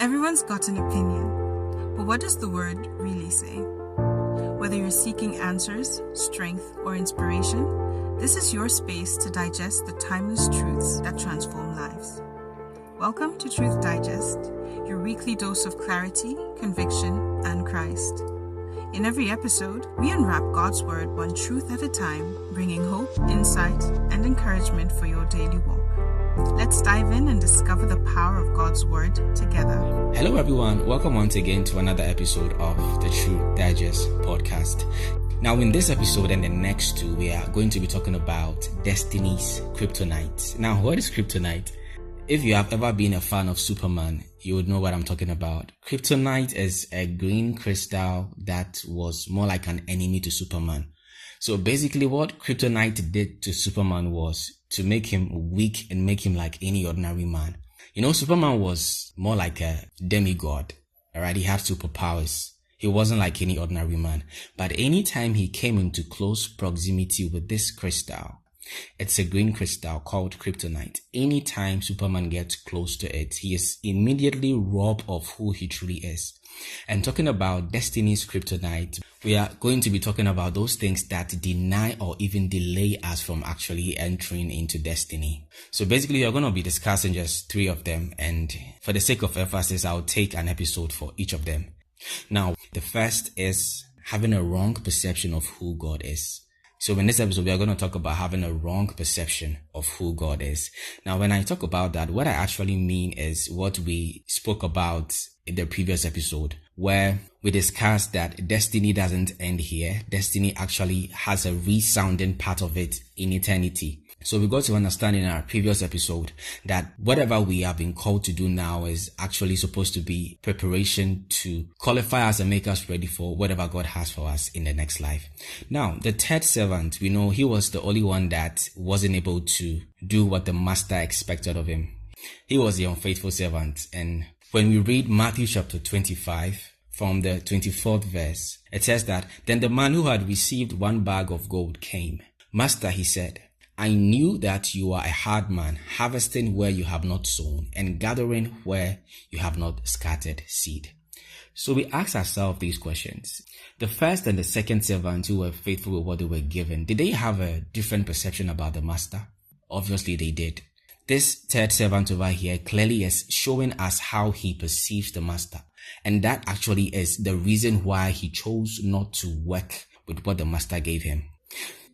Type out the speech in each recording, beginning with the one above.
Everyone's got an opinion, but what does the word really say? Whether you're seeking answers, strength, or inspiration, this is your space to digest the timeless truths that transform lives. Welcome to Truth Digest, your weekly dose of clarity, conviction, and Christ. In every episode, we unwrap God's Word one truth at a time, bringing hope, insight, and encouragement for your daily walk. Let's dive in and discover the power of God's Word together. Hello everyone, welcome once again to another episode of the Truth Digest podcast. Now in this episode and the next two, we are going to be talking about Destiny's Kryptonites. Now what is Kryptonite? If you have ever been a fan of Superman, you would know what I'm talking about. Kryptonite is a green crystal that was more like an enemy to Superman. So basically what Kryptonite did to Superman was to make him weak and make him like any ordinary man. You know, Superman was more like a demigod. Alright, he had superpowers. He wasn't like any ordinary man. But anytime he came into close proximity with this crystal, it's a green crystal called Kryptonite. Anytime Superman gets close to it, he is immediately robbed of who he truly is. And talking about Destiny's Kryptonite, we are going to be talking about those things that deny or even delay us from actually entering into destiny. So basically, you're going to be discussing just three of them. And for the sake of emphasis, I'll take an episode for each of them. Now, the first is having a wrong perception of who God is. So in this episode, we are going to talk about having a wrong perception of who God is. Now, when I talk about that, what I actually mean is what we spoke about in the previous episode, where we discussed that destiny doesn't end here. Destiny actually has a resounding part of it in eternity. So we got to understand in our previous episode that whatever we have been called to do now is actually supposed to be preparation to qualify us and make us ready for whatever God has for us in the next life. Now, the third servant, we know he was the only one that wasn't able to do what the master expected of him. He was the unfaithful servant. And when we read Matthew chapter 25, from the 24th verse, it says that, "Then the man who had received 1 bag of gold came. 'Master,' he said, 'I knew that you are a hard man, harvesting where you have not sown and gathering where you have not scattered seed.'" So we ask ourselves these questions. The first and the second servants who were faithful with what they were given, did they have a different perception about the master? Obviously they did. This third servant over here clearly is showing us how he perceives the master. And that actually is the reason why he chose not to work with what the master gave him.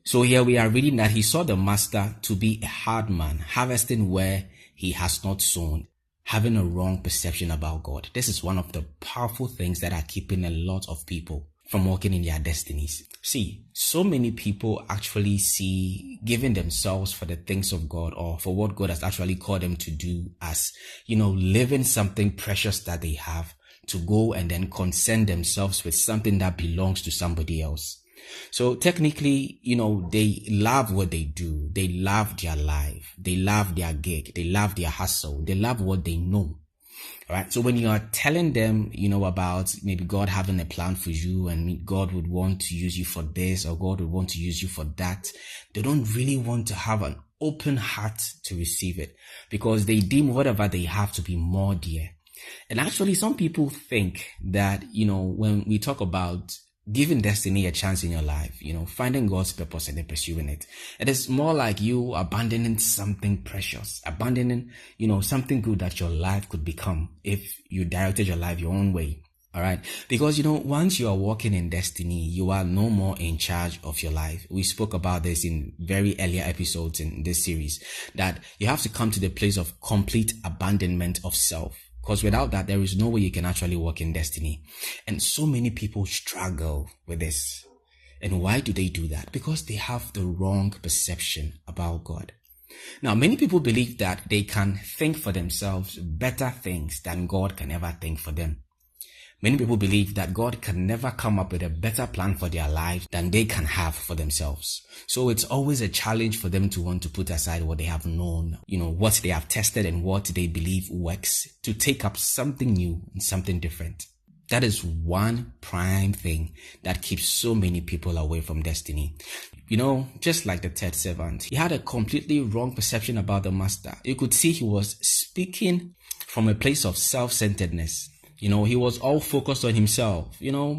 So here we are reading that he saw the master to be a hard man, harvesting where he has not sown, having a wrong perception about God. This is one of the powerful things that are keeping a lot of people from walking in their destinies. See, so many people actually see giving themselves for the things of God or for what God has actually called them to do as, living something precious that they have to go and then concern themselves with something that belongs to somebody else. So technically, they love what they do. They love their life. They love their gig. They love their hustle. They love what they know. All right. So when you are telling them, about maybe God having a plan for you and God would want to use you for this or God would want to use you for that, they don't really want to have an open heart to receive it because they deem whatever they have to be more dear. And actually, some people think that, when we talk about giving destiny a chance in your life, finding God's purpose and then pursuing it, it is more like you abandoning something precious, abandoning, something good that your life could become if you directed your life your own way. All right. Because, once you are walking in destiny, you are no more in charge of your life. We spoke about this in very earlier episodes in this series, that you have to come to the place of complete abandonment of self. Because without that, there is no way you can actually walk in destiny. And so many people struggle with this. And why do they do that? Because they have the wrong perception about God. Now, many people believe that they can think for themselves better things than God can ever think for them. Many people believe that God can never come up with a better plan for their life than they can have for themselves. So it's always a challenge for them to want to put aside what they have known, what they have tested and what they believe works, to take up something new and something different. That is one prime thing that keeps so many people away from destiny. Just like the third servant, he had a completely wrong perception about the master. You could see he was speaking from a place of self-centeredness. He was all focused on himself.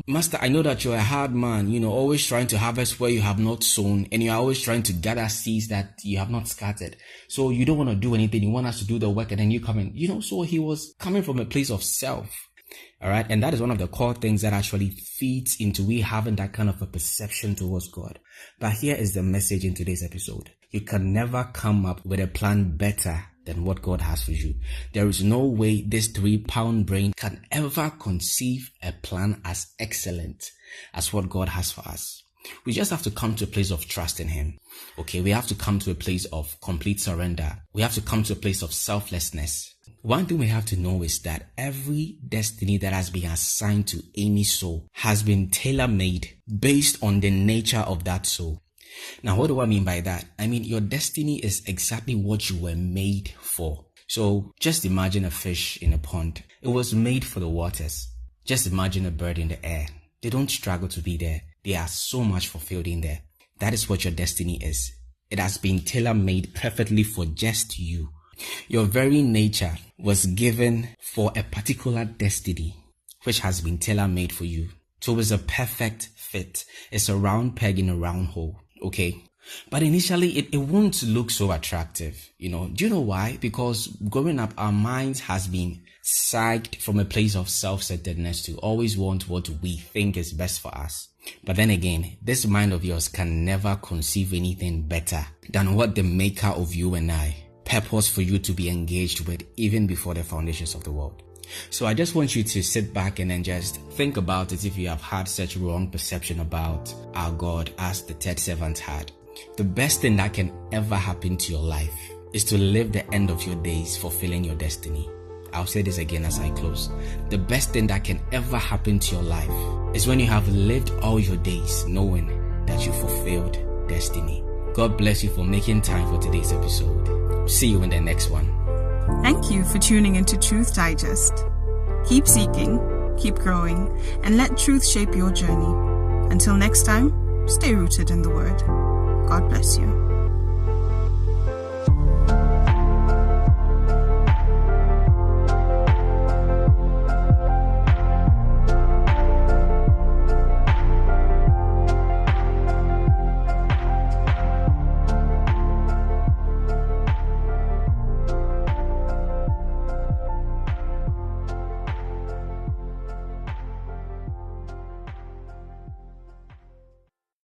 Master, I know that you're a hard man, always trying to harvest where you have not sown, and you're always trying to gather seeds that you have not scattered. So you don't want to do anything. You want us to do the work, and then you come in. So he was coming from a place of self. All right. And that is one of the core things that actually feeds into we having that kind of a perception towards God. But here is the message in today's episode. You can never come up with a plan better than what God has for you. There is no way this 3-pound brain can ever conceive a plan as excellent as what God has for us. We just have to come to a place of trust in Him. Okay, we have to come to a place of complete surrender. We have to come to a place of selflessness. One thing we have to know is that every destiny that has been assigned to any soul has been tailor-made based on the nature of that soul. Now, what do I mean by that? I mean, your destiny is exactly what you were made for. So just imagine a fish in a pond. It was made for the waters. Just imagine a bird in the air. They don't struggle to be there. They are so much fulfilled in there. That is what your destiny is. It has been tailor-made perfectly for just you. Your very nature was given for a particular destiny, which has been tailor-made for you. So it's a perfect fit. It's a round peg in a round hole. Okay. But initially, it won't look so attractive. Do you know why? Because growing up, our minds has been psyched from a place of self-centeredness to always want what we think is best for us. But then again, this mind of yours can never conceive anything better than what the maker of you and I purpose for you to be engaged with even before the foundations of the world. So I just want you to sit back and then just think about it if you have had such wrong perception about our God as the third servant had. The best thing that can ever happen to your life is to live the end of your days fulfilling your destiny. I'll say this again as I close. The best thing that can ever happen to your life is when you have lived all your days knowing that you fulfilled destiny. God bless you for making time for today's episode. See you in the next one. Thank you for tuning into Truth Digest. Keep seeking, keep growing, and let truth shape your journey. Until next time, stay rooted in the Word. God bless you.